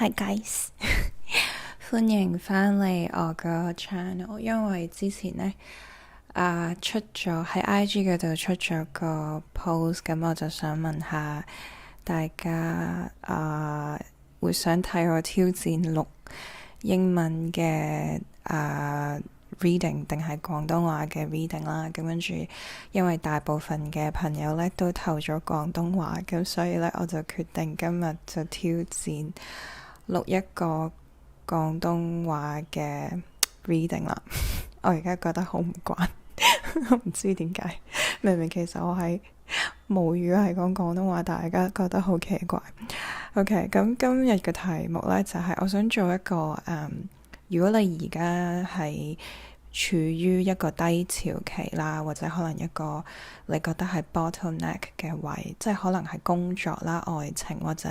Hi guys，歡迎返嚟我個 channel。因為之前呢，出咗喺 IG 嗰度出咗個 post，咁我就想問下大家會想睇我挑戰錄英文嘅reading 定係廣東話嘅 reading 啦。咁跟住因為大部分嘅朋友呢都投咗廣東話，咁所以呢，我就決定今日就挑戰錄一個廣東話嘅 reading 啦。我而家覺得好唔慣，我唔知點解。明明其實我係母語係講廣東話，但係大家覺得好奇怪。OK，咁今日嘅題目呢，就係我想做一個如果你而家係處於一個低潮期啦，或者可能一個你覺得係 bottleneck 嘅位，即係可能係工作啦、愛情或者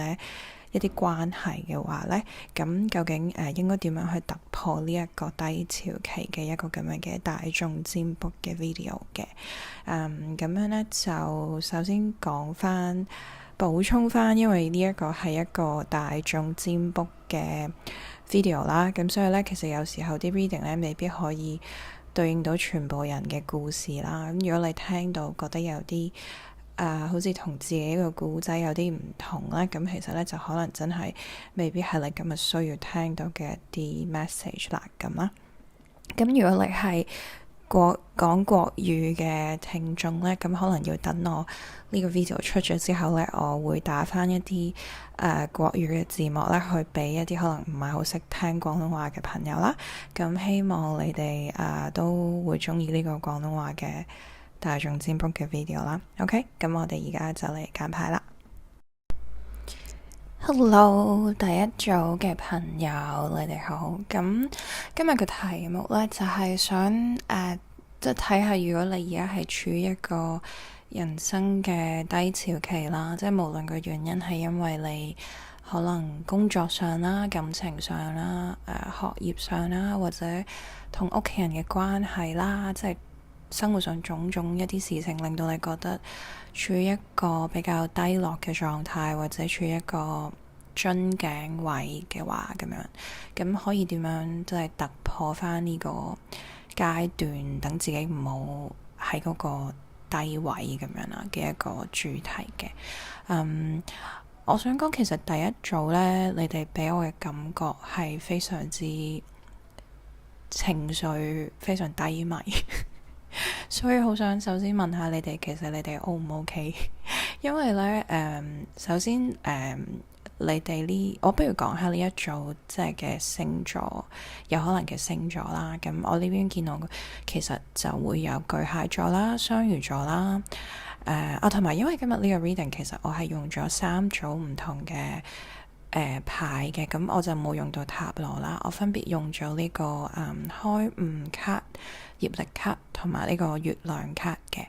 一啲關係嘅話呢，咁究竟應該點樣去突破呢一個低潮期嘅一個咁樣嘅大眾占卜嘅 video 嘅？咁樣呢，就首先講翻補充翻，因為呢一個係一個大眾占卜嘅 video 啦，咁所以呢，其實有時候啲 reading 呢未必可以對應到全部人嘅故事啦。咁如果你聽到覺得有啲好似同自己個故仔有啲唔同咧，咁其實咧就可能真係未必係你今日需要聽到嘅一啲 message 啦咁啦。咁如果你係講國語嘅聽眾咧，咁可能要等我呢個 video 出咗之後咧，我會打返一啲國語嘅字幕咧，去俾一啲可能唔係好識聽廣東話嘅朋友啦。咁希望你哋都會鍾意呢個廣東話嘅大眾占卜嘅 video 啦。OK，咁我哋而家就嚟揀牌啦。Hello，第一組嘅朋友，你哋好。咁今日嘅題目呢，就係想即係睇下，如果你而家係處於一個人生嘅低潮期啦，即係無論個原因係因為你可能工作上啦、感情上啦、學業上啦，或者同屋企人嘅關係啦，即係生活上種種一啲事情令到你覺得處於一個比較低落嘅狀態，或者處於一個樽頸位嘅話，咁可以點樣即係突破翻呢個階段，等自己唔好喺嗰個低位咁樣啦嘅一個主題嘅。我想講其實第一組呢，你哋俾我嘅感覺係非常之情緒非常低迷。所以好想首先問下你哋，其實你哋 O 唔 OK？ 因為呢，首先你哋我不如講下呢一組即係嘅星座，有可能嘅星座啦。咁我呢邊見到其實就會有巨蟹座啦、雙魚座啦。同埋因為今日呢個 reading 其實我係用咗3組唔同嘅牌嘅，咁我就冇用到塔羅啦，我分別用咗呢個開悟卡、業力卡同埋呢個月亮卡嘅。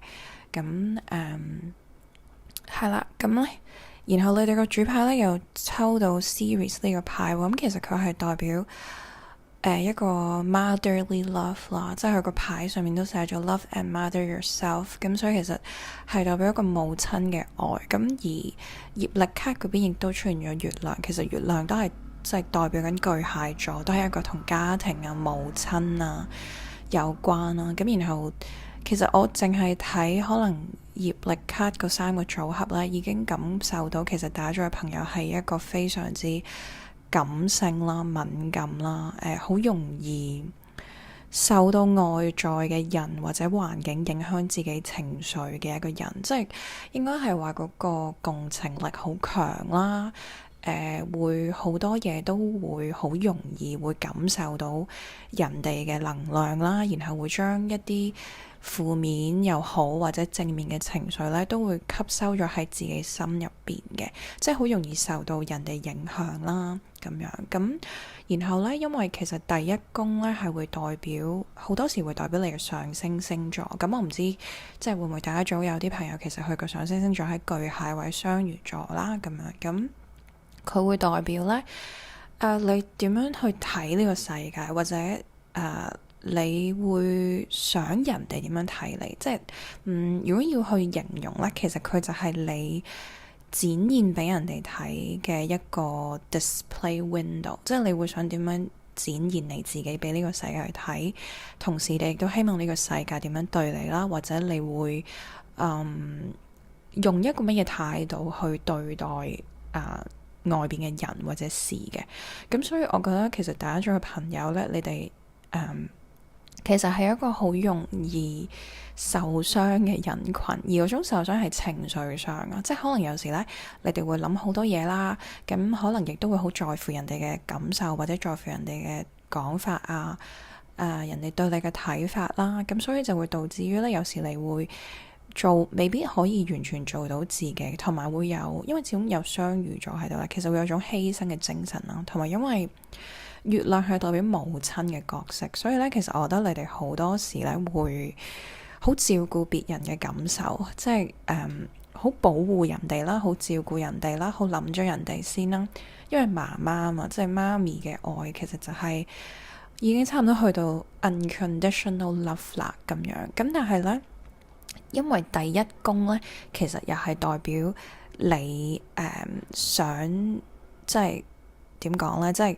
咁係啦，咁呢，然後你哋個主牌呢又抽到 Series 呢個牌喎，咁其實佢係代表一個 motherly love 啦，即係佢個牌上面都寫咗 love and mother yourself，咁所以其實係代表一個母親嘅愛。咁而業力卡嗰邊亦都出現咗月亮，其實月亮都係即係代表緊巨蟹座，都係一個同家庭啊、母親啊有關啦。咁然後其實我淨係睇可能業力卡嗰3個組合咧，已經感受到其實打咗嘅朋友係一個非常之感性啦、敏感啦，好容易受到外在嘅人或者環境影響自己情緒嘅一個人，即係應該係話嗰個共情力好強啦。會好多嘢都會好容易會感受到人哋嘅能量啦，然後會將一啲負面又好或者正面嘅情緒咧，都會吸收咗喺自己心入邊嘅，即係好容易受到人哋影響啦咁樣。咁然後咧，因為其實第一宮咧係會代表好多時會代表你嘅上升星座。咁我唔知即係會唔會大家早有啲朋友其實佢個上升星座喺巨蟹或者雙魚座啦咁樣。咁佢會代表咧你點樣去睇呢個世界，或者你會想人哋點樣睇你？即係如果要去形容咧，其實佢就係你展現俾人哋睇嘅一個 display window，即係你會想點樣展現你自己俾呢個世界去睇，同時你亦都希望呢個世界點樣對你啦，或者你會用一個乜嘢態度去對待外邊嘅人或者事嘅。咁所以我覺得其實打咗個朋友呢，你哋其實係一個好容易受傷嘅人群，而嗰種受傷係情緒上啊，即係可能有時呢，你哋會諗好多嘢啦，咁可能亦都會好在乎人哋嘅感受，或者在乎人哋嘅講法啊，人哋對你嘅睇法啦，咁所以就會導致於呢，有時你會未必可以完全做到自己，同埋會有，因為始終有雙魚座喺度啦，其實會有種犧牲嘅精神啦，同埋因為月亮係代表母親嘅角色，所以咧其實我覺得你哋好多時咧會好照顧別人嘅感受，即係好保護人哋啦，好照顧人哋啦，好諗咗人哋先啦，因為媽媽啊嘛，即係媽咪嘅愛其實就係已經差唔多去到 unconditional love 啦咁樣，咁但係咧因為第一宮咧其實又係代表你想即係點講呢？即係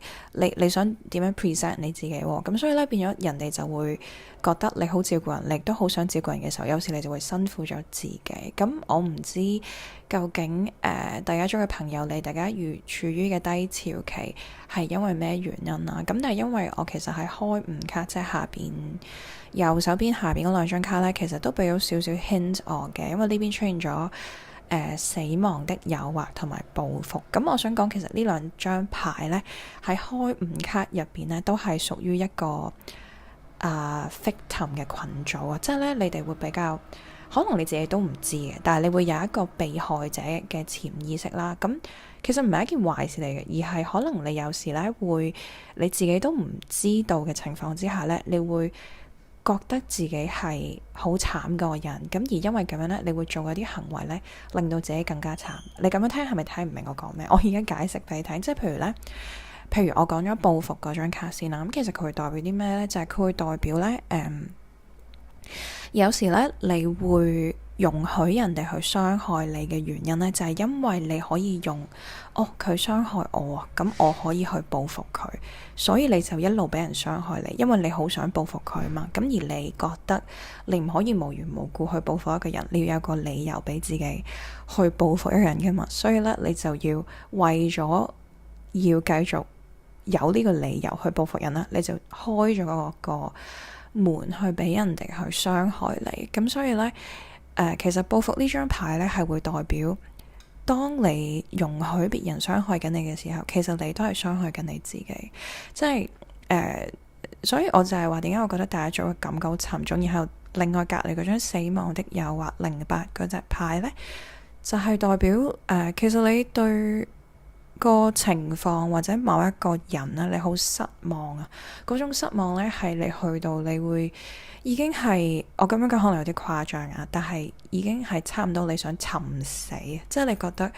你想點樣 present 你自己喎？咁所以咧變咗人哋就會覺得你好照顧人，你亦都好想照顧人嘅時候，有時你就會辛苦咗自己。咁我唔知究竟大家中嘅朋友，你大家處於嘅低潮期係因為咩原因啊？咁但係因為我其實係開五卡，即係下邊右手邊下邊嗰兩張卡呢，其實都俾咗少少 hint 我嘅，因為呢邊出現咗死亡的誘惑同埋報復，咁我想講其實呢兩張牌呢，喺開五卡入邊呢，都係屬於一個victim 嘅群組啊，即係呢，你哋會比較可能你自己都唔知嘅，但係你會有一個被害者嘅潛意識啦。咁其實唔係一件壞事嚟嘅，而係可能你有時呢會你自己都唔知道嘅情況之下呢，你會覺得自己係好慘個人，咁而因為咁樣呢，你會做嗰啲行為呢，令到自己更加慘。你咁樣聽係咪睇唔明我講咩？我而家解釋俾你聽，即係譬如呢，譬如我講咗報復嗰張卡先啦，咁其實佢會代表啲咩呢？就係佢會代表呢，有時呢，你會容許人哋去傷害你嘅原因呢，就係因為你可以用佢傷害我啊，咁我可以去報復佢，所以你就一路俾人傷害你，因為你好想報復佢嘛。咁而你覺得你唔可以無緣無故去報復一個人，你要有個理由俾自己去報復一個人嘅嘛。所以呢，你就要為咗要繼續有呢個理由去報復人啦，你就開咗個門去俾人哋去傷害你。咁所以呢，其實報復呢張牌呢係會代表，當你容許別人傷害緊你嘅時候，其實你都係傷害緊你自己。即係所以我就係話點解我覺得大家組嘅感覺好沉重。然後另外隔離嗰張死亡的誘惑08嗰隻牌呢，就係代表其實你對個情況或者某一個人咧，你好失望啊！嗰種失望呢，係你去到你會已經係我咁樣講可能有啲誇張啊，但係已經係差唔多你想尋死，即係你覺得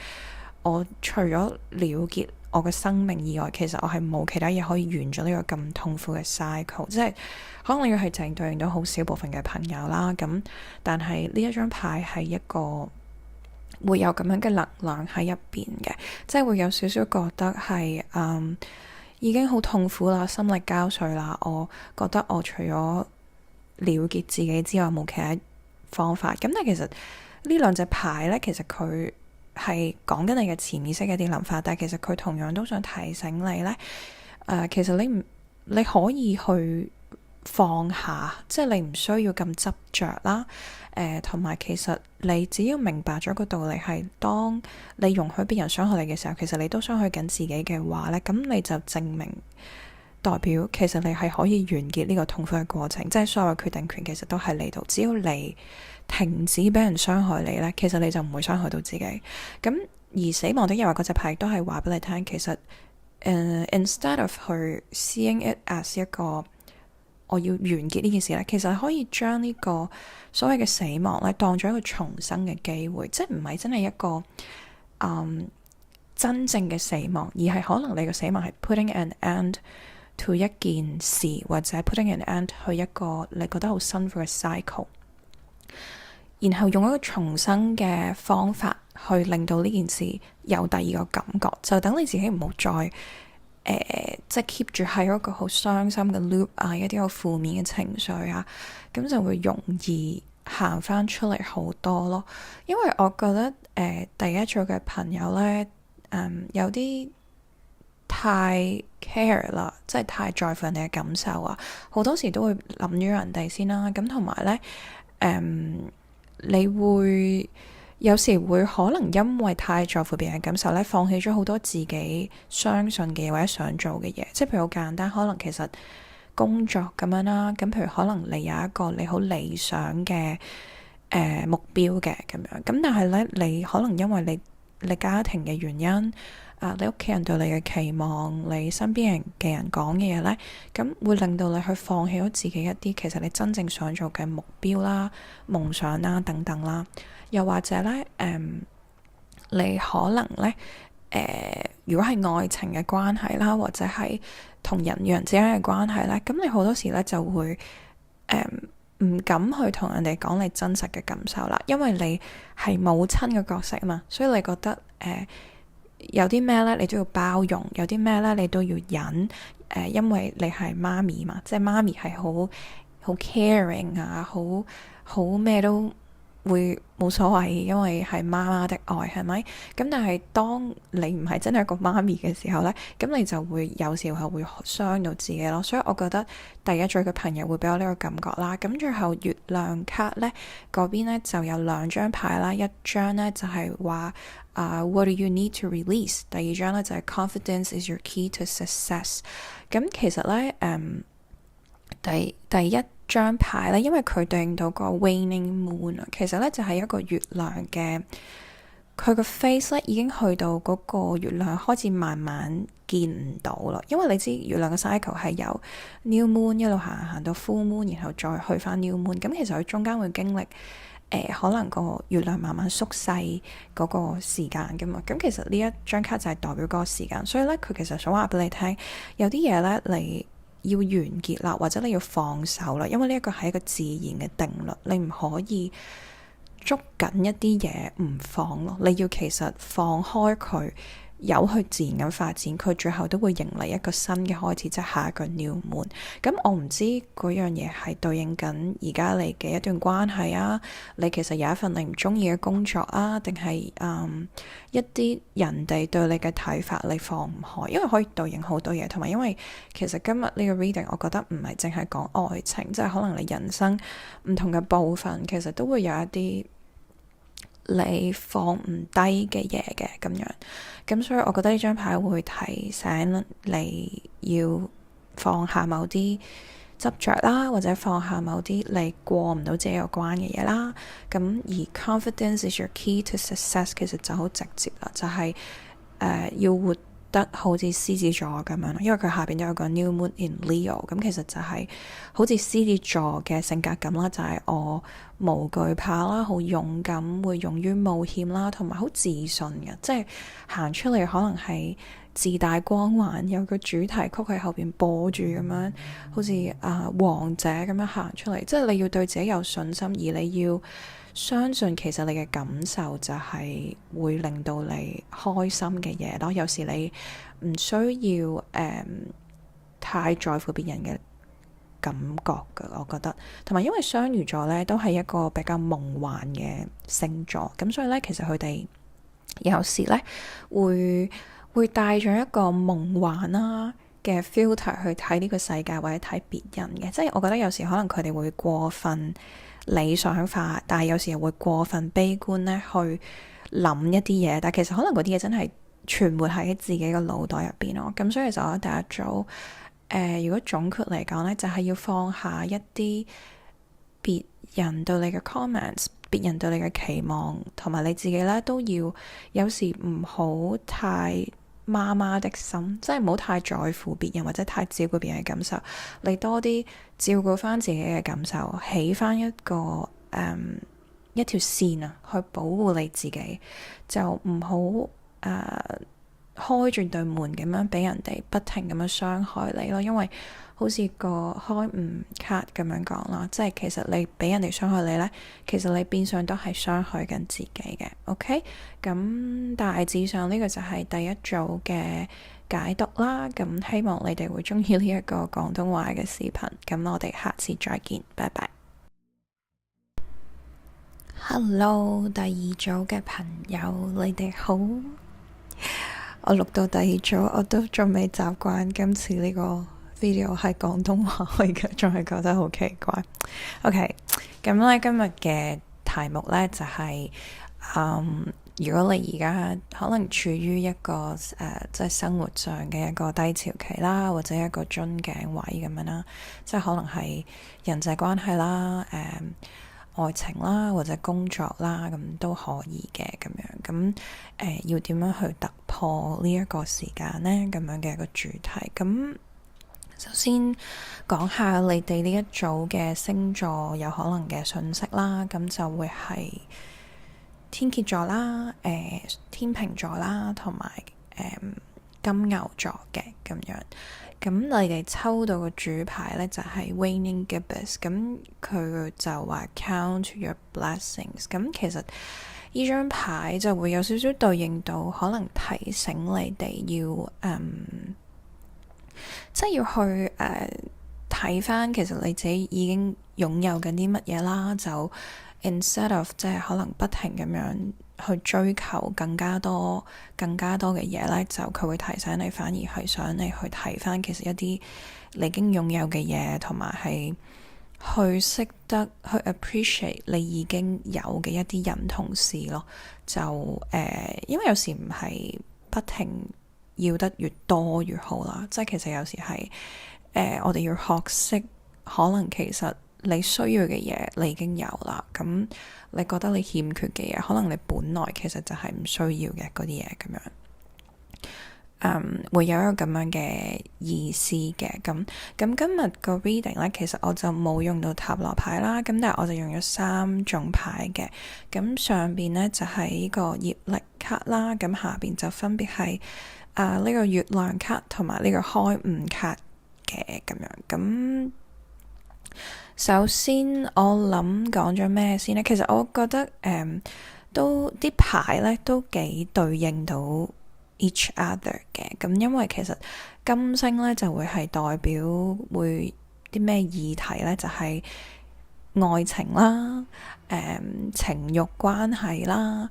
我除咗了結我嘅生命以外，其實我係冇其他嘢可以完咗呢個咁痛苦嘅 cycle。即係可能要係淨對應到好少部分嘅朋友啦，咁但係呢一張牌係一個會有咁樣嘅能量喺入邊嘅，即係會有少少覺得係已經好痛苦啦，心力交瘁啦。我覺得我除咗了結自己之外冇其他方法。咁但係其實呢兩隻牌呢，其實佢係講緊你嘅潛意識嘅啲諗法，但係其實佢同樣都想提醒你呢，其實你可以去放下，即係你唔需要咁執着啦。同埋其實你只要明白咗個道理係，當你容許別人傷害你嘅時候，其實你都傷害緊自己嘅話呢，咁你就證明代表其實你係可以完結呢個痛苦嘅過程，即係所有決定權其實都喺你度，只要你停止俾人傷害你呢，其實你就唔會傷害到自己。咁而死亡的誘惑嗰隻牌都係話俾你聽，其實instead of 去 seeing it as 一個我要完結呢件事呢，其實可以將呢個所謂嘅死亡呢當咗一個重生嘅機會，即係唔係真係一個真正嘅死亡，而係可能你嘅死亡係 putting an end to 一件事，或者 putting an end 去一個你覺得好辛苦嘅 cycle，然後用一個重生嘅方法去令到呢件事有第二個感覺，就等你自己唔好再即係 keep 住喺嗰個好傷心嘅 loop 啊，一啲好負面嘅情緒啊，咁就會容易行翻出嚟好多咯。因為我覺得第一組嘅朋友呢，有啲太 care 啦，即係太在乎人哋嘅感受啊，好多時都會諗咗人哋先啦。咁同埋呢，你會有時會可能因為太在乎別人嘅感受咧，放棄咗好多自己相信嘅嘢或者想做嘅嘢。即係譬如好簡單，可能其實工作咁樣啦，咁譬如可能你有一個你好理想嘅目標嘅咁樣，咁但係咧你可能因為你家庭嘅原因你屋企人對你嘅期望，你身邊嘅人講嘅嘢咧，咁會令到你去放棄咗自己一啲其實你真正想做嘅目標啦、夢想啦等等啦。又或者咧，你可能咧，如果係愛情嘅關係啦，或者係同人與人之間嘅關係咧，咁你好多時咧就會唔敢去同人哋講你真實嘅感受啦，因為你係母親嘅角色啊嘛，所以你覺得有啲咩咧你都要包容，有啲咩咧你都要忍，因為你係媽咪嘛，即係媽咪係好 caring 啊，好咩都會冇所謂，因為係媽媽的愛，係咪？咁但係當你唔係真係一個媽咪嘅時候呢，咁你就會有時候會傷到自己咯。所以我覺得第一組嘅朋友會俾我呢個感覺啦。咁最後月亮卡呢嗰邊呢就有兩張牌啦，一張呢就係話What do you need to release？ 第二張呢就係 Confidence is your key to success。咁其實呢，第一張牌咧，因為佢對應到個 waning moon 啊，其實咧就係一個月亮嘅，佢個 face 咧已經去到嗰個月亮開始慢慢見唔到啦。因為你知月亮嘅 cycle 係由 new moon 一路行到 full moon，然後再去翻 new moon。咁其實佢中間會經歷可能個月亮慢慢縮細嗰個時間噶嘛。咁其實呢一張卡就係代表嗰個時間，所以咧佢其實想話俾你聽，有啲嘢咧你要完結啦，或者你要放手啦，因為呢一個係一個自然嘅定律，你唔可以捉緊一啲嘢唔放咯，你要其實放開佢，由佢自然咁發展，佢最後都會迎嚟一個新嘅開始，即係下一個 new moon。咁我唔知嗰樣嘢係對應緊而家你嘅一段關係啊，你其實有一份你唔中意嘅工作啊，定係一啲人哋對你嘅睇法你放唔開，因為可以對應好多嘢，同埋因為其實今日呢個 reading 我覺得唔係淨係講愛情，即係可能你人生唔同嘅部分其實都會有一啲你放唔低嘅嘢嘅咁樣，咁所以我覺得呢張牌會提醒你要放下某啲執着啦，或者放下某啲你過唔到自己有關嘅嘢啦。咁而 confidence is your key to success 其實就好直接啦，就係要活得好似獅子座咁樣，因為佢下邊都有個 new moon in Leo， 咁其實就係好似獅子座嘅性格咁啦，就係我無懼怕啦，好勇敢，會勇於冒險啦，同埋好自信嘅，即係行出嚟可能係自帶光環，有個主題曲喺後邊播住咁樣，好似王者咁樣行出嚟，即係你要對自己有信心，而你要相信其實你嘅感受就係會令到你開心嘅嘢咯。有時你唔需要太在乎別人嘅感覺㗎，我覺得。同埋因為雙魚座呢都係一個比較夢幻嘅星座，咁所以呢，其實佢哋有時呢會帶咗一個夢幻啦嘅 filter 去睇呢個世界或者睇別人嘅，即係我覺得有時可能佢哋會過分理想化，但係有時又會過分悲觀咧，去諗一啲嘢，但係其實可能嗰啲嘢真係存活喺自己個腦袋入邊咯。咁所以就我第一組如果總括嚟講咧，就係要放下一啲別人對你嘅 comments， 別人對你嘅期望，同埋你自己咧都要有時唔好太媽媽的心，即係唔好太在乎別人或者太照顧別人嘅感受，你多啲照顧翻自己嘅感受，起翻一個一條線啊，去保護你自己，就唔好開住對門咁樣俾人哋不停咁樣傷害你咯，因為好似個開悟卡咁樣講啦，即係其實你俾人哋傷害你呢，其實你變相都係傷害緊自己嘅。OK，咁大致上呢個就係第一組嘅解讀啦。咁希望你哋會中意呢一個廣東話嘅視頻。咁我哋下次再見，拜拜。Hello，第二組嘅朋友，你哋好。我錄到第二組，我都仲未習慣今次呢個 video 係廣東話，我而家仲係覺得好奇怪。OK，咁咧今日嘅題目呢就係、如果你而家可能處於一個即係生活上嘅一個低潮期啦，或者一個樽頸位咁樣啦，即係可能係人際關係啦，愛情啦，或者工作啦，咁都可以嘅咁樣。咁要點樣去突破呢一個時間呢？咁樣嘅一個主題。咁首先講下你哋呢一組嘅星座有可能嘅訊息啦。咁就會係天蠍座啦、天秤座啦，同埋金牛座嘅咁樣。咁你哋抽到個主牌呢，就係 Waning Gibbous， 咁佢就話 Count your blessings。咁其實呢張牌就會有少少對應到，可能提醒你哋要即係要去睇翻，其實你自己已經擁有緊啲乜嘢啦。就 instead of 即係可能不停咁樣去追求更加多嘅嘢呢，就佢會提醒你，反而係想你去睇翻其實一啲你已經擁有嘅嘢，同埋係去識得去 appreciate 你已經有嘅一啲人同事咯。就因為有時唔係不停要得越多越好啦，即係其實有時係我哋要學識，可能其實你需要嘅嘢你已經有啦，咁你覺得你欠缺嘅嘢，可能你本來其實就係唔需要嘅嗰啲嘢咁樣。會有一個咁樣嘅意思嘅。咁今日個 reading 呢，其實我就冇用到塔羅牌啦，咁但係我就用咗3種牌嘅。咁上邊呢，就係呢個業力卡啦，咁下邊就分別係呢個月亮卡同埋呢個開悟卡嘅咁樣。咁首先我諗講咗咩先呢？其實我覺得都啲牌呢都幾對應到 each other 嘅。咁因為其實金星呢就會係代表會啲咩議題呢？就係愛情啦、情慾關係啦、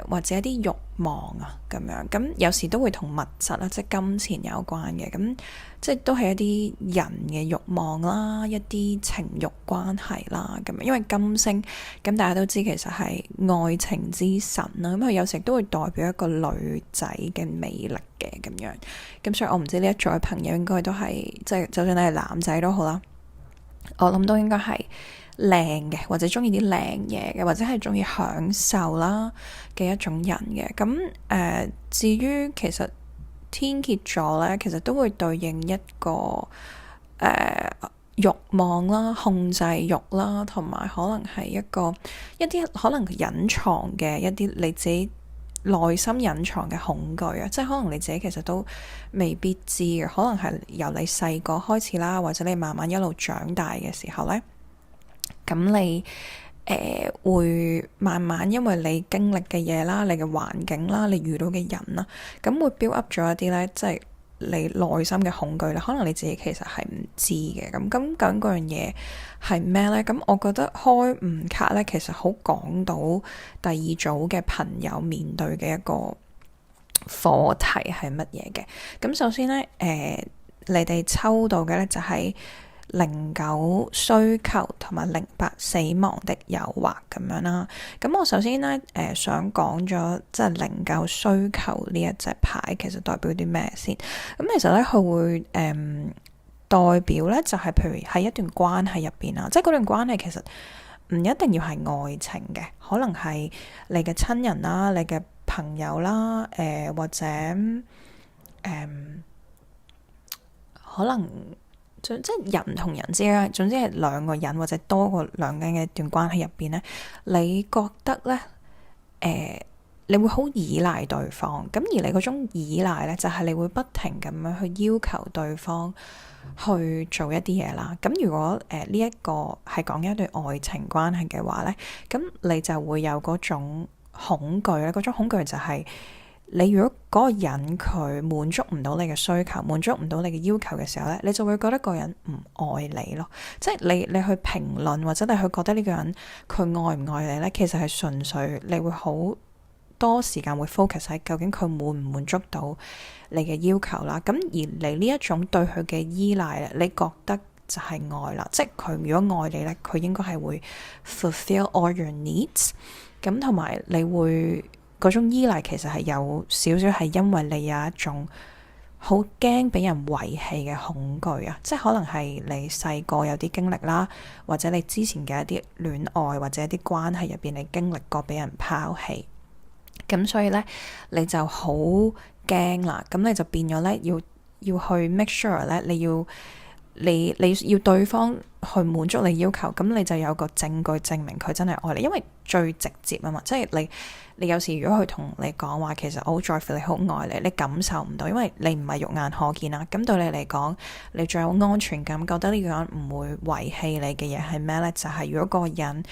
或者一啲慾望啊咁樣。咁有時都會同物質啦，即係金錢有關嘅。咁即係都係一啲人嘅慾望啦，一啲情慾關係啦咁樣。因為金星咁大家都知其實係愛情之神啦，咁佢有時都會代表一個女仔嘅魅力嘅咁樣。咁所以我唔知呢一組嘅朋友應該都係即係，就算你係男仔都好啦，我諗都應該係靚嘅，或者中意啲靚嘢嘅，或者係中意享受啦嘅一種人嘅。咁至於其實天蠍座呢，其實都會對應一個慾望啦、控制慾啦，同埋可能係一啲可能隱藏嘅一啲你自己內心隱藏嘅恐懼啊，即係可能你自己其實都未必知嘅，可能係由你細個開始啦，或者你慢慢一路長大嘅時候呢，咁你會慢慢因為你經歷嘅嘢啦、你嘅環境啦、你遇到嘅人啦，咁會 build up 咗一啲呢，即係你內心嘅恐懼啦。可能你自己其實係唔知嘅。咁究竟嗰樣嘢係咩呢？咁我覺得開悟卡呢，其實好講到第二組嘅朋友面對嘅一個課題係乜嘢嘅。咁首先呢，你哋抽到嘅呢就係09需求同埋08死亡的誘惑咁樣啦。咁我首先呢，想講咗即係09需求呢一隻牌其實代表啲咩先？咁其實呢，佢會代表呢，就係譬如喺一段關係入邊啊，即係嗰段關係其實唔一定要係愛情嘅，可能係你嘅親人啦、你嘅朋友啦、或者可能即係人同人之間，總之係兩個人或者多過兩個人嘅一段關係入邊呢，你覺得呢，你會好依賴對方，咁而你嗰種依賴呢，就係你會不停咁樣去要求對方去做一啲嘢啦。咁如果呢一個係講緊一段愛情關係嘅話呢，咁你就會有嗰種恐懼咧。嗰種恐懼就係你如果嗰個人佢滿足唔到你嘅需求，滿足唔到你嘅要求嘅時候呢，你就會覺得個人唔愛你咯。即係你去評論或者你去覺得呢個人佢愛唔愛你呢，其實係純粹你會好多時間會 focus 喺究竟佢滿唔滿足到你嘅要求啦。咁而你呢一種對佢嘅依賴咧，你覺得就係愛啦。即係佢如果愛你咧，佢應該係會 fulfill all your needs。咁同埋你會嗰種依賴其實係有少少係因為你有一種好驚俾人遺棄嘅恐懼啊。即係可能係你細個有啲經歷啦，或者你之前嘅一啲戀愛或者一啲關係入邊你經歷過俾人拋棄。咁所以咧，你就好驚啦。咁你就變咗咧，要去 make sure 咧，你要對方去滿足你要求。咁你就有個證據證明佢真係愛你，因為最直接啊嘛。即係你有時如果佢同你講話，其實我好在乎你，好愛你，你感受唔到，因為你唔係肉眼可見啦。咁對你嚟講，你最有安全感，覺得呢個人唔會遺棄你嘅嘢係咩呢？就係如果個人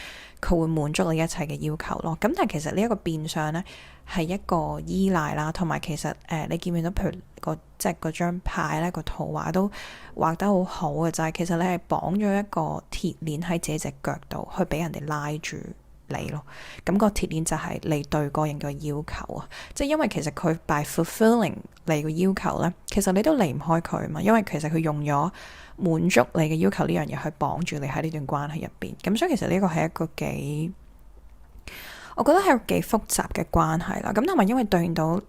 佢會滿足你一切嘅要求咯。咁但係其實呢一個變相呢，係一個依賴啦，同埋其實你見唔見到，譬如即係嗰張牌呢，個圖畫都畫得好好嘅，就係其實你係綁咗一個鐵鏈喺自己隻腳度，去俾人哋拉住你咯。咁個鐵鏈就係你對個人嘅要求啊。即係因為其實佢 by fulfilling 你個要求呢，其實你都離唔開佢嘛。因為其實佢用咗滿足你嘅要求呢樣嘢去綁住你喺呢段關係入邊。咁所以其實呢個係一個我覺得係幾複雜嘅關係啦。咁同埋因為對應到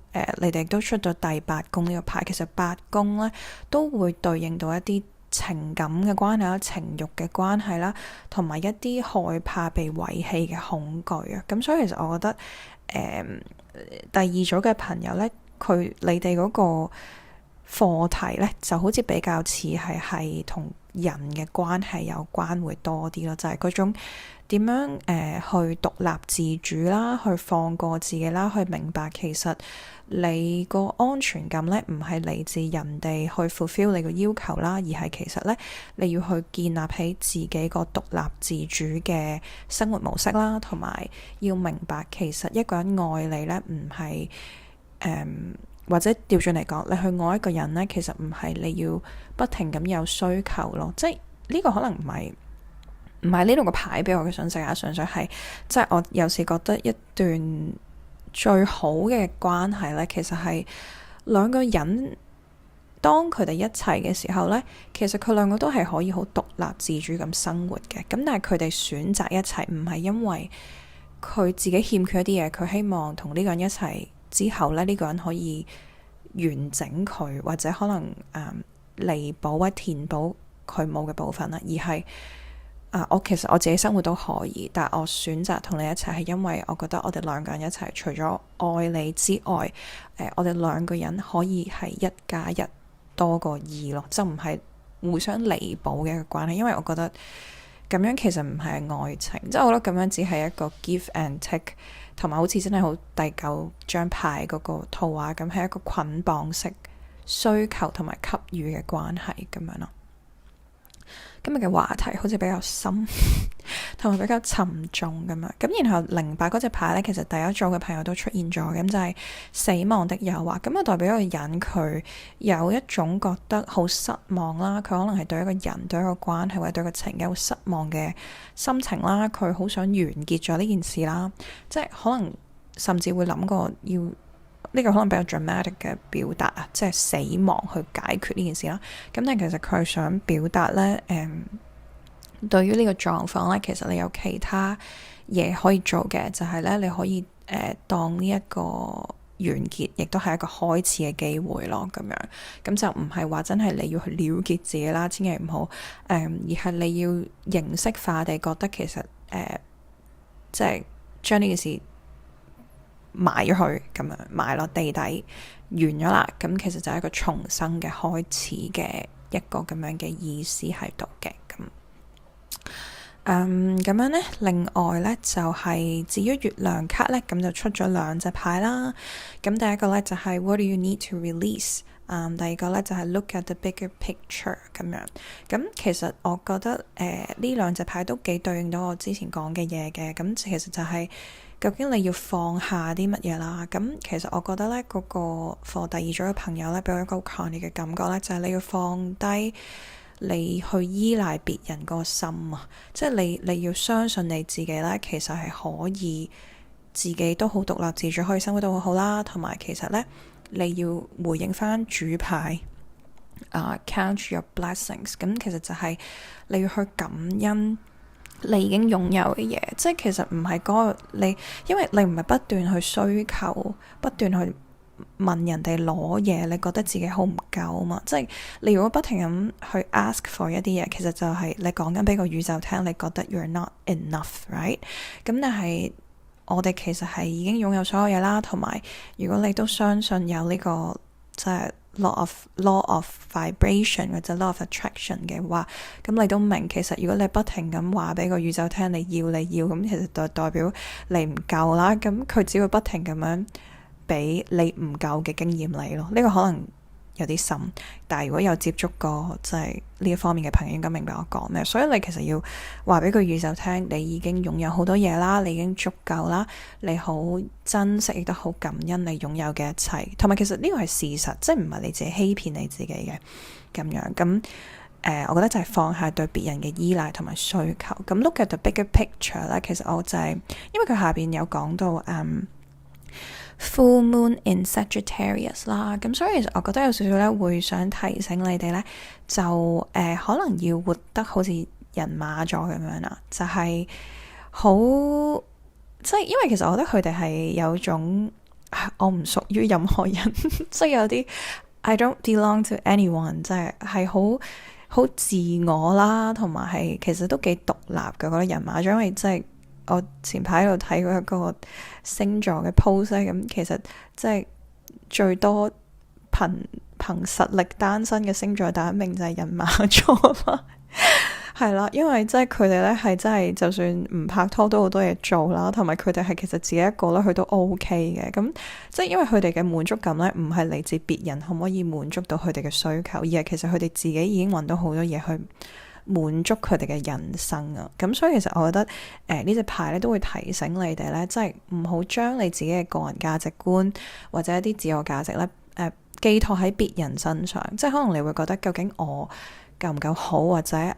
你哋都出咗第八宮呢個牌，其實八宮呢都會對應到一啲情感嘅關係啦、情慾嘅關係啦，同埋一啲害怕被遺棄嘅恐懼啊。咁所以其實我覺得第二組嘅朋友呢，你哋嗰個課題呢，就好似比較似係同人嘅關係有關會多啲咯，就係嗰種點樣去獨立自主啦，去放過自己啦，去明白其實你個安全感呢，唔係嚟自人哋去 fulfill 你個要求啦，而係其實呢，你要去建立起自己個獨立自主嘅生活模式啦，同埋要明白其實一個人愛你呢，唔係或者調轉嚟講，你去愛一個人呢，其實唔係你要不停咁有需求咯。即係呢個可能唔係呢度個牌俾我嘅信息啊，純粹係即係我有時覺得一段最好嘅關係呢，其實係兩個人當佢哋一齊嘅時候呢，其實佢兩個都係可以好獨立自主咁生活嘅。咁但係佢哋選擇一齊，唔係因為佢自己欠缺一啲嘢，佢希望同呢個人一齊之後呢，呢個人可以完整佢，或者可能彌補或填補佢冇嘅部分啦，而係其實我自己生活都可以，但係我選擇同你一齊係因為我覺得我哋兩個人一齊，除咗愛你之外，我哋兩個人可以係一加一多過二咯，就唔係互相彌補嘅一個關係。因為我覺得咁樣其實唔係愛情，即係我覺得咁樣只係一個 give and take，同埋好似真係好第九張牌嗰個圖畫咁，係一個捆綁式需求同埋給予嘅關係咁樣咯。今日嘅話題好似比較深同埋比較沉重咁樣，咁然後08嗰隻牌呢，其實第一組嘅朋友都出現咗，咁就係死亡的誘惑，咁啊代表一個人佢有一種覺得好失望啦，佢可能係對一個人、對一個關係或者對一個情有失望嘅心情啦，佢好想完結咗呢件事啦，即係可能甚至會諗過要呢個可能比較 dramatic 嘅表達啊，即係死亡去解決呢件事啦。咁但係其實佢係想表達呢，對於呢個狀況呢，其實你有其他嘢可以做嘅，就係呢，你可以當呢一個完結，亦都係一個開始嘅機會咯。咁樣咁就唔係話真係你要去了結自己啦，千祈唔好而係你要形式化地覺得其實即係將呢件事埋咗去，咁樣埋落地底完咗啦，咁其實就係一個重生嘅開始嘅一個咁樣嘅意思喺度嘅。咁咁樣呢，另外呢，就係至於月亮卡呢，咁就出咗兩隻牌啦。咁第一個呢，就係 What do you need to release？第二個呢，就係 Look at the bigger picture 咁樣。咁其實我覺得呢兩隻牌都幾對應到我之前講嘅嘢嘅。咁其實就係究竟你要放下啲乜嘢啦？咁其實我覺得呢，嗰個課第二組嘅朋友呢，俾我一個好強烈嘅感覺呢，就係你要放低你去依賴別人個心啊，即係你要相信你自己咧，其實係可以自己都好獨立自主，可以生活得好好啦。同埋其實咧，你要回應翻主牌count your blessings。咁其實就係你要去感恩你已經擁有嘅嘢，即係其實唔係嗰個你，因為你唔係不斷去需求，不斷去問人哋攞嘢，你覺得自己好唔夠啊嘛？即係你如果不停咁去 ask for 一啲嘢，其實就係你講緊俾個宇宙聽，你覺得 you're not enough，right？咁但係我哋其實係已經擁有所有嘢啦，同埋如果你都相信有呢個即係law of vibration 或者 law of attraction 嘅話，咁你都明其實如果你不停咁話俾個宇宙聽你要，咁其實就代表你唔夠啦。咁佢只會不停咁樣俾你唔夠嘅經驗你咯，呢個可能有啲深，但係如果有接觸過即係呢一方面嘅朋友，應該明白我講咩。所以你其實要話俾個宇宙聽，你已經擁有好多嘢啦，你已經足夠啦，你好珍惜亦都好感恩你擁有嘅一切，同埋其實呢個係事實，即係唔係你自己欺騙你自己嘅咁樣。咁我覺得就係放下對別人嘅依賴同埋需求。咁 look at the bigger picture 咧，其實我就係因為佢下邊有講到Full Moon in Sagittarius 啦，咁所以其實我覺得有少少咧會想提醒你哋咧，就可能要活得好似人馬座咁樣啦，就係好即係因為其實我覺得佢哋係有種我唔屬於任何人，即係有啲 I don't belong to anyone，即係好自我啦，同埋係其實都幾獨立嘅嗰啲人馬座，因為即係。我前排喺度睇過一個星座嘅 post 咁其實即係最多憑實力單身嘅星座第一名就係人馬座啦，係啦，因為即係佢哋咧係真係就算唔拍拖都好多嘢做啦，同埋佢哋係其實自己一個咧佢都 OK 嘅，咁即係因為佢哋嘅滿足感咧唔係嚟自別人可唔可以滿足到佢哋嘅需求，而係其實佢哋自己已經揾到好多嘢去滿足佢哋嘅人生啊，咁所以其實我覺得呢隻牌咧都會提醒你哋咧，即係唔好將你自己嘅個人價值觀或者一啲自我價值咧寄託喺別人身上，即係可能你會覺得究竟我夠唔夠好，或者佢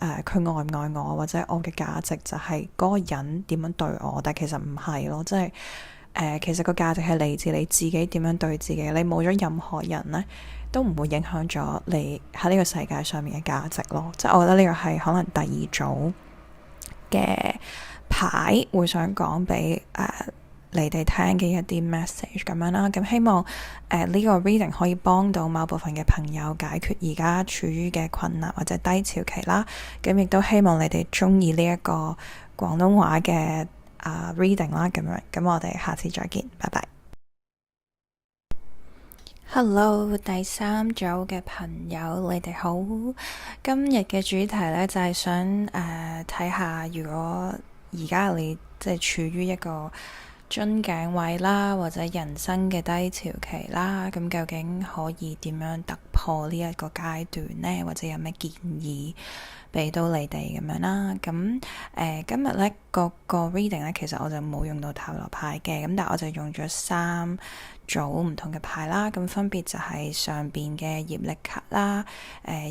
愛唔愛我，或者我嘅價值就係嗰個人點樣對我，但其實唔係咯，即係其實個價值係嚟自你自己點樣對自己，你冇咗任何人咧都唔會影響咗你喺呢個世界上面嘅價值咯，即係我覺得呢個係可能第二組嘅牌會想講俾你哋聽嘅一啲 message 咁樣啦。咁希望呢個 reading 可以幫到某部分嘅朋友解決而家處於嘅困難或者低潮期啦。咁亦都希望你哋中意呢一個廣東話嘅reading 啦。咁樣，咁我哋下次再見，拜拜。Hello， 第三組嘅朋友，你哋好。今日嘅主題呢，就係想睇下，如果而家你即係處於一個樽頸位啦，或者人生嘅低潮期啦，咁究竟可以點樣突破呢一個階段呢？或者有咩建議俾到你哋咁樣啦？咁今日呢個 reading 呢，其實我就冇用到塔羅牌嘅，咁但係我就用咗3組唔同嘅牌啦，咁分別就係上邊嘅業力卡啦，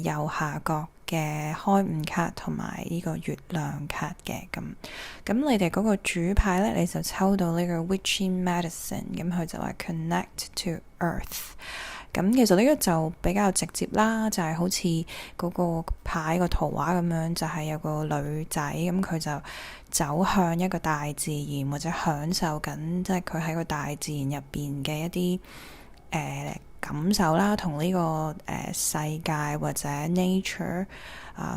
右下角嘅開悟卡同埋呢個月亮卡嘅，咁你哋嗰個主牌咧，你就抽到呢個 Witching Medicine， 咁佢就話 Connect to Earth， 咁其實呢個就比較直接啦，就係好似嗰個牌個圖畫咁樣，就係有個女仔，咁佢就走向一個大自然，或者享受緊，即係佢喺個大自然入邊嘅一啲感受啦，同呢個世界或者 nature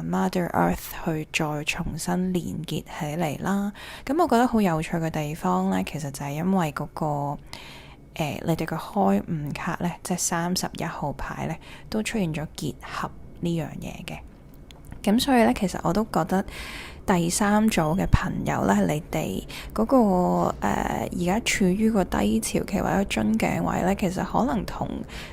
Mother Earth 去再重新連結起嚟啦。咁我覺得好有趣嘅地方呢，其實就係因為嗰個你哋嘅開悟卡呢，即係31號牌呢，都出現咗結合呢樣嘢嘅。咁所以咧，其實我都覺得第三組嘅朋友咧，你哋嗰個而家處於個低潮期或者樽頸位咧，其實可能同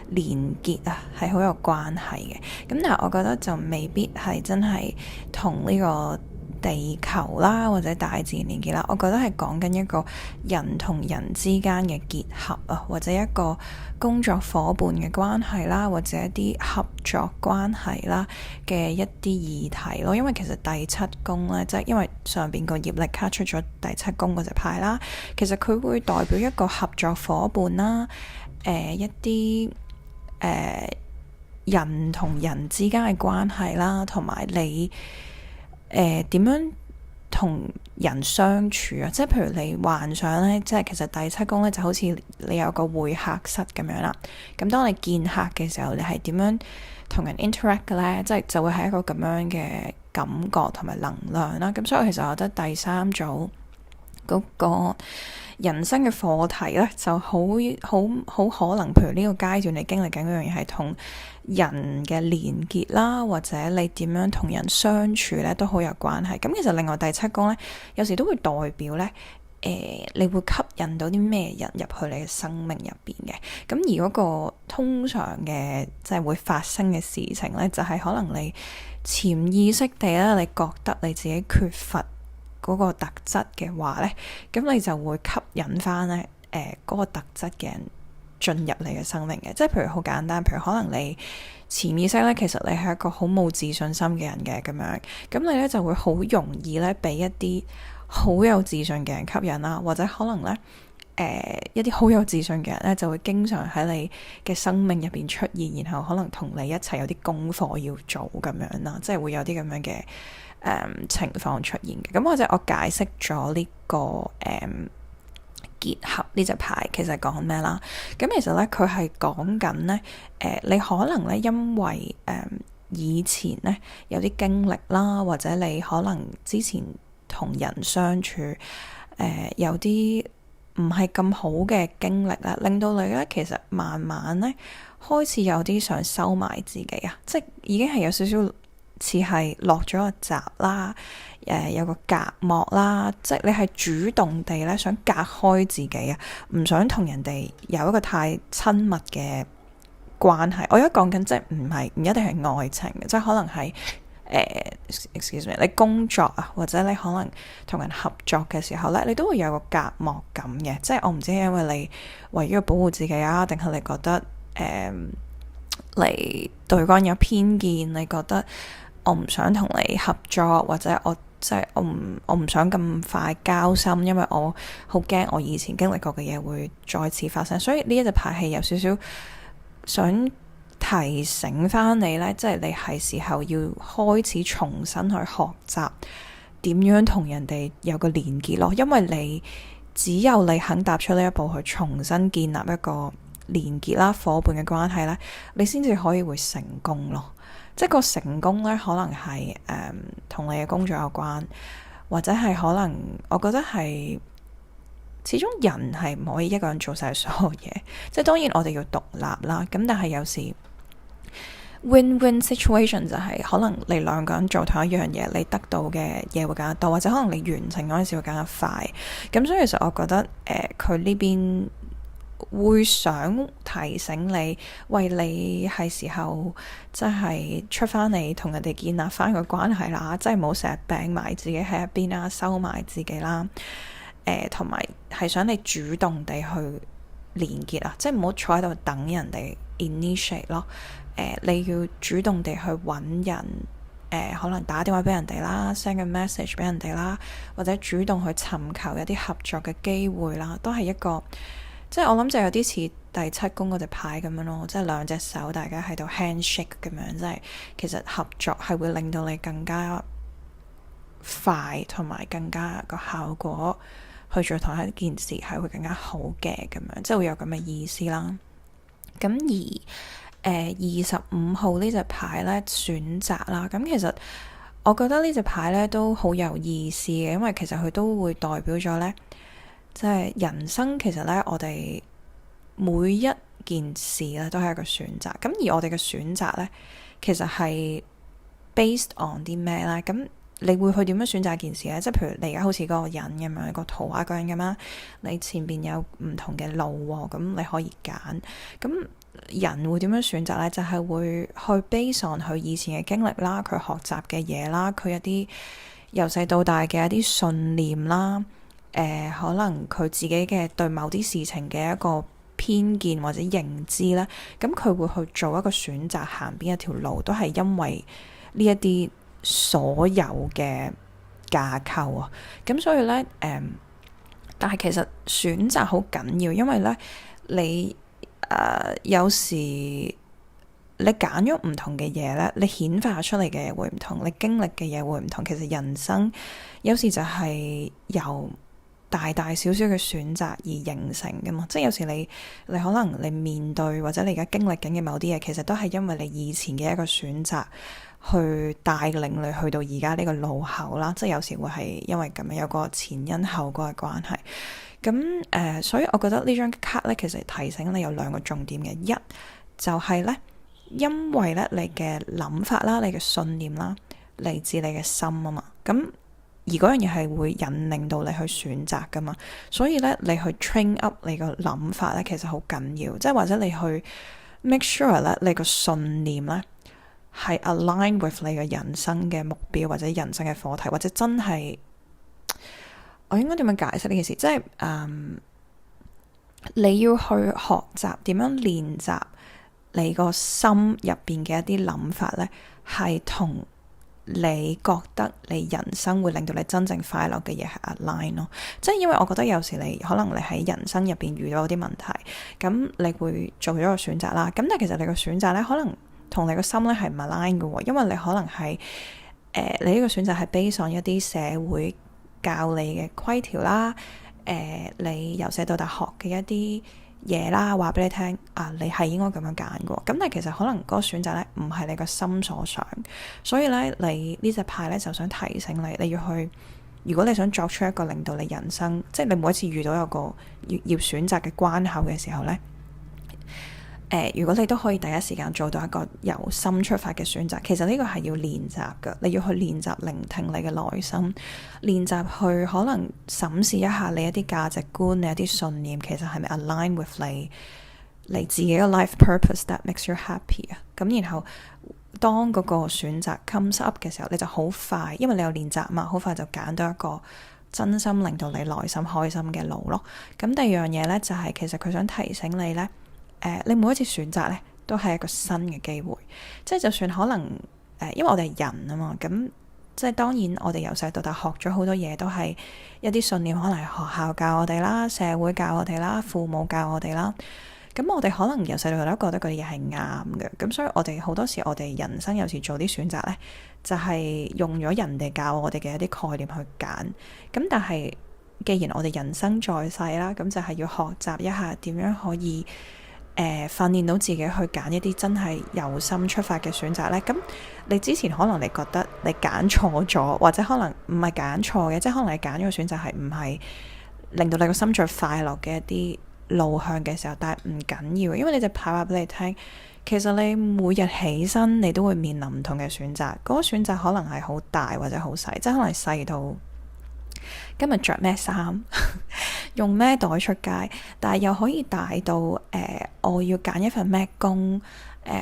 連結啊係好有關係嘅。咁但係我覺得就未必係真係同呢個地球啦或者大自然連結啦，我覺得係講緊一個人同人之間嘅結合啊，或者一個工作夥伴嘅關係啦，或者一啲合作關係啦嘅一啲議題咯。因為其實第七宮咧，即係因為上邊個業力卡出咗第七宮嗰隻牌啦，其實佢會代表一個合作夥伴啦，一啲人同人之間嘅關係啦，同埋你點樣同人相處啊？即係譬如你幻想呢，即係其實第七宮呢就好似你有個會客室咁樣啦。咁當你見客嘅時候，你係點樣同人 interact 嘅呢？即係就會係一個咁樣嘅感覺同埋能量啦。咁所以其實我覺得第三組嗰個人生嘅課題呢，就好可能，譬如呢個階段你經歷緊嗰樣嘢係同人嘅連結啦，或者你點樣同人相處呢，都好有關係。咁其實另外第七宮呢，有時都會代表呢，你會吸引到啲咩人入去你嘅生命入邊嘅。咁而嗰個通常嘅即係會發生嘅事情呢，就係可能你潛意識地咧，你覺得你自己缺乏嗰個特質嘅話呢，咁你就會吸引翻呢嗰個特質嘅人進入你嘅生命嘅。即係譬如好簡單，譬如可能你潛意識呢，其實你係一個好冇自信心嘅人嘅咁樣，咁你呢就會好容易呢俾一啲好有自信嘅人吸引啦，或者可能呢一啲好有自信嘅人呢，就會經常喺你嘅生命入邊出現，然後可能同你一齊有啲功課要做咁樣啦，即係會有啲咁樣嘅情況出現嘅。咁或者我解釋咗呢個結合呢隻牌其實講咩啦？咁其實呢，佢係講緊呢，你可能呢，因為以前呢有啲經歷啦，或者你可能之前同人相處有啲唔係咁好嘅經歷啦，令到你呢，其實慢慢呢開始有啲想收埋自己啊，即係已經係有少少似係落咗個閘啦，有個隔膜啦，即係你係主動地咧想隔開自己啊，唔想同人哋有一個太親密嘅關係。我而家講緊即係唔一定係愛情嘅，即係可能係excuse me，你工作啊，或者你可能同人合作嘅時候咧，你都會有個隔膜感嘅。即係我唔知係因為你為咗要保護自己啊，定係你覺得你對個人有偏見，你覺得我唔想同你合作，或者我唔想咁快交心，因為我好驚我以前經歷過嘅嘢會再次發生。所以呢一隻牌係有少少想提醒翻你呢，即係你係時候要開始重新去學習點樣同人哋有個連結咯。因為你只有你肯踏出呢一步去重新建立一個連結啦、夥伴嘅關係呢，你先至可以會成功咯。即係個成功呢，可能係同你嘅工作有關，或者係可能我覺得係始終人係唔可以一個人做晒所有嘢。即係當然我哋要獨立啦，咁但係有時 win-win situation 就係可能你兩個人做同一樣嘢，你得到嘅嘢會更加多，或者可能你完成嗰陣時會更加快。咁所以其實我覺得佢呢邊會想提醒你，喂，你係時候即係出翻嚟同人哋建立翻個關係啦，即係唔好成日病埋自己喺一邊啦，收埋自己啦。同埋係想你主動地去連結啊，即係唔好坐喺度等人哋 initiate 咯。你要主動地去揾人，可能打電話俾人哋啦， send 個 message 俾人哋啦，或者主動去尋求一啲合作嘅機會啦，都係一個。即係我諗就有啲似第七宮嗰隻牌咁樣咯，即係兩隻手大家喺度 handshake 咁樣，即係其實合作係會令到你更加快，同埋更加個效果去做同一件事係會更加好嘅咁樣，即係會有咁嘅意思啦。咁而25號呢隻牌呢，選擇啦，咁其實我覺得呢隻牌呢都好有意思嘅，因為其實佢都會代表咗呢。即係人生，其實呢，我哋每一件事呢都係一個選擇。咁而我哋嘅選擇呢，其實係 based on 啲咩咧？咁你會去點樣選擇件事咧？即係譬如你而家好似嗰個人咁樣，個圖畫嗰樣咁啦，你前邊有唔同嘅路喎，咁你可以揀。咁人會點樣選擇咧？就係會去 based on佢以前嘅經歷啦，佢學習嘅嘢啦，佢一啲由細到大嘅一啲信念啦，可能佢自己嘅對某啲事情嘅一個偏見或者認知咧，咁佢會去做一個選擇，行邊一條路，都係因為呢一啲所有嘅架構啊。咁所以咧，但係其實選擇好緊要，因為咧你有時你揀咗唔同嘅嘢咧，你顯化出嚟嘅嘢會唔同，你經歷嘅嘢會唔同。其實人生有時就係由大大小小嘅選擇而形成㗎嘛，即係有時你可能你面對或者你而家經歷緊嘅某啲嘢，其實都係因為你以前嘅一個選擇去帶領你去到而家呢個路口啦。即係有時會係因為咁樣有個前因後果嘅關係。咁所以我覺得呢張卡咧，其實提醒你有兩個重點嘅，一就係咧，因為咧你嘅諗法啦，你嘅信念啦，嚟自你嘅心啊嘛，咁而嗰樣嘢係會引領到你去選擇噶嘛，所以咧你去 train up 你個諗法咧，其實好緊要，即係或者你去 make sure 咧，你個信念咧係 align with 你嘅人生嘅目標或者人生嘅課題，或者真係。我應該點樣解釋呢件事？即係你要去學習點樣練習你個心入邊嘅一啲諗法呢，係同你覺得你人生會令到你真正快樂嘅嘢係 align 咯。即係因為我覺得有時你可能你喺人生入邊遇到啲問題，咁你會做咗個選擇啦。咁但係其實你個選擇呢，可能同你個心呢係唔 align 嘅，因為你可能係你呢個選擇係 based on一啲社會教你嘅規條啦，你由細到大學嘅一啲嘢啦，話俾你聽啊，你係應該咁樣揀嘅。咁但係其實可能嗰個選擇咧唔係你個心所想，所以咧你呢隻牌咧就想提醒你，你要去，如果你想作出一個令到你人生，即係你每一次遇到一個要選擇嘅關口嘅時候咧。如果你都可以第一時間做到一個由心出發嘅選擇，其實呢個係要練習㗎，你要去練習聆聽你嘅內心，練習去可能審視一下你一啲價值觀，你一啲信念，其實係咪 align with 你自己嘅 life purpose that makes you happy 啊？咁然後當嗰個選擇 comes up 嘅時候，你就好快，因為你有練習嘛，好快就揀到一個真心令到你內心開心嘅路咯。咁第二樣嘢呢，就係其實佢想提醒你呢。你每一次選擇呢，都係一個新嘅機會，即係就算可能因為我哋係人啊嘛，咁即係當然我哋由細到大學咗好多嘢，都係一啲信念，可能係學校教我哋啦，社會教我哋啦，父母教我哋啦，咁我哋可能由細到大都覺得嗰啲嘢係啱嘅，咁所以我哋好多時我哋人生有時做啲選擇呢，就係用咗人哋教我哋嘅一啲概念去揀，咁但係既然我哋人生在世啦，咁就係要學習一下點樣可以訓練到自己去揀一啲真係由心出發嘅選擇呢。咁你之前可能你覺得你揀錯咗，或者可能唔係揀錯嘅，即係可能你揀咗個選擇係唔係令到你個心最快樂嘅一啲路向嘅時候，但係唔緊要，因為你隻牌話俾你聽，其實你每日起身你都會面臨唔同嘅選擇，嗰個選擇可能係好大或者好細，即係可能細到今日着咩衫，用咩袋出街，但係又可以大到我要揀一份咩工，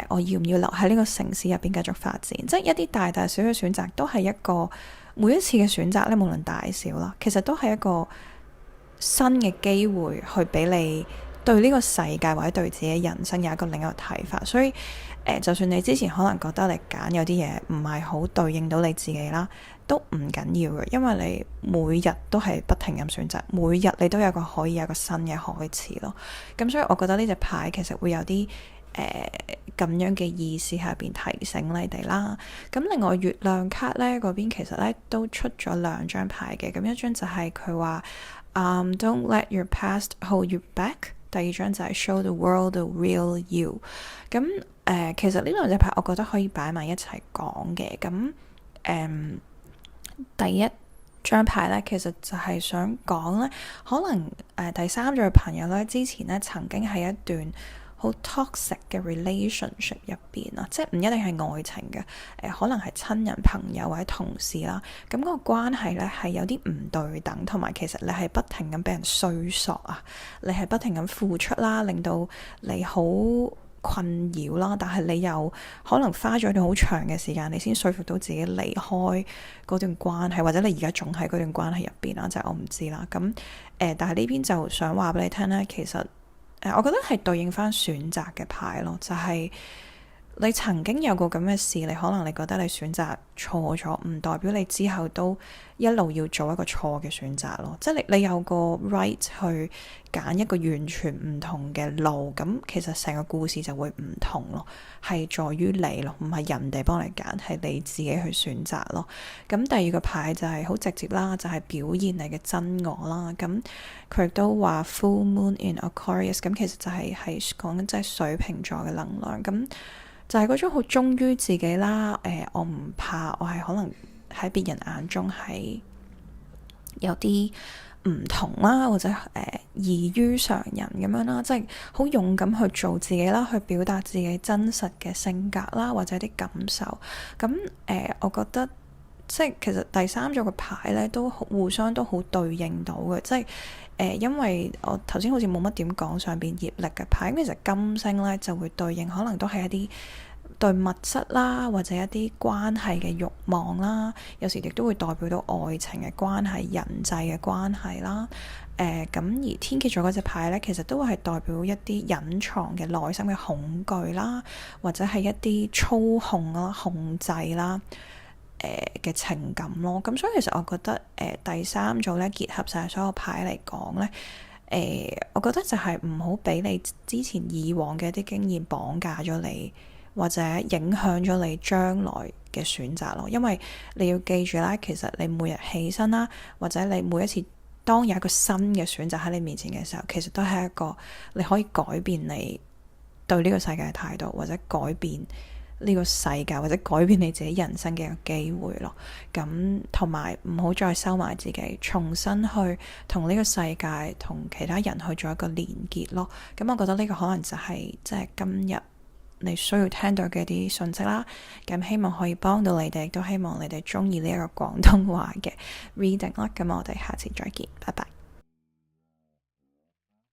我要唔要留喺呢個城市入邊繼續發展，即係一啲大大小小嘅選擇，都係一個每一次嘅選擇咧，無論大小啦，其實都係一個新嘅機會去俾你對呢個世界或者對自己人生有一個另一個睇法，所以就算你之前可能覺得你揀有啲嘢唔係好對應到你自己啦，都唔緊要嘅，因為你每日都係不停咁選擇，每日你都有個可以有個新嘅開始咯。咁所以我覺得呢隻牌其實會有啲咁樣嘅意思喺入邊提醒你哋啦。咁另外月亮卡呢嗰邊其實呢都出咗兩張牌嘅，咁一張就係佢話Don't let your past hold you back， 第二張就係 Show the world the real you。咁其實呢兩隻牌我覺得可以擺埋一齊講嘅。咁第一張牌咧，其實就係想講咧，可能第三組嘅朋友咧，之前咧曾經喺一段好 toxic 嘅 relationship 入邊啊，即係唔一定係愛情嘅，可能係親人、朋友或者同事啦。咁嗰個關係呢係有啲唔對等，同埋其實你係不停咁俾人衰索啊，你係不停咁付出啦，令到你好困擾啦，但係你又可能花咗一段好長嘅時間，你先說服到自己離開嗰段關係，或者你而家仲喺嗰段關係入邊啦，就係我唔知啦。咁但係呢邊就想話俾你聽呢，其實我覺得係對應翻選擇嘅牌咯，就係你曾經有過咁嘅事，你可能你覺得你選擇錯咗，唔代表你之後都一路要做一個錯嘅選擇咯。即係你有個 right 去揀一個完全唔同嘅路，咁其實成個故事就會唔同咯，係在於你咯，唔係人哋幫你揀，係你自己去選擇咯。咁第二個牌就係好直接啦，就係表現你嘅真我啦。咁佢亦都話 Full Moon in Aquarius， 咁其實就係講緊即係水瓶座嘅能量。咁就係嗰種好忠於自己啦，我唔怕，我係可能喺別人眼中係有啲唔同啦，或者異於常人咁樣啦，即係好勇敢去做自己啦，去表達自己真實嘅性格啦，或者啲感受。咁我覺得即係其實第三組嘅牌咧，都互相都好對應到嘅，即係因為我頭先好似冇乜點講上邊業力嘅牌，咁其實金星咧就會對應，可能都係一啲對物質啦，或者一啲關係嘅慾望啦，有時亦都會代表到愛情嘅關係、人際嘅關係啦。咁而天蠍座嗰隻牌咧，其實都係代表一啲隱藏嘅內心嘅恐懼啦，或者係一啲操控啦、控制啦。嘅情感咯，咁所以其實我覺得第三組咧，結合晒所有牌嚟講咧，我覺得就係唔好俾你之前以往嘅一啲經驗綁架咗你，或者影響咗你將來嘅選擇咯。因為你要記住啦，其實你每日起身啦，或者你每一次當有一個新嘅選擇喺你面前嘅時候，其實都係一個你可以改變你對呢個世界嘅態度，或者改變呢個世界，或者改變你自己人生嘅一個機會咯。咁同埋唔好再收埋自己，重新去同呢個世界、同其他人去做一個連結咯。咁我覺得呢個可能就係即係今日你需要聽到嘅一啲信息啦。咁希望可以幫到你哋，亦都希望你哋中意呢一個廣東話嘅 reading 啦。咁我哋下次再見，拜拜。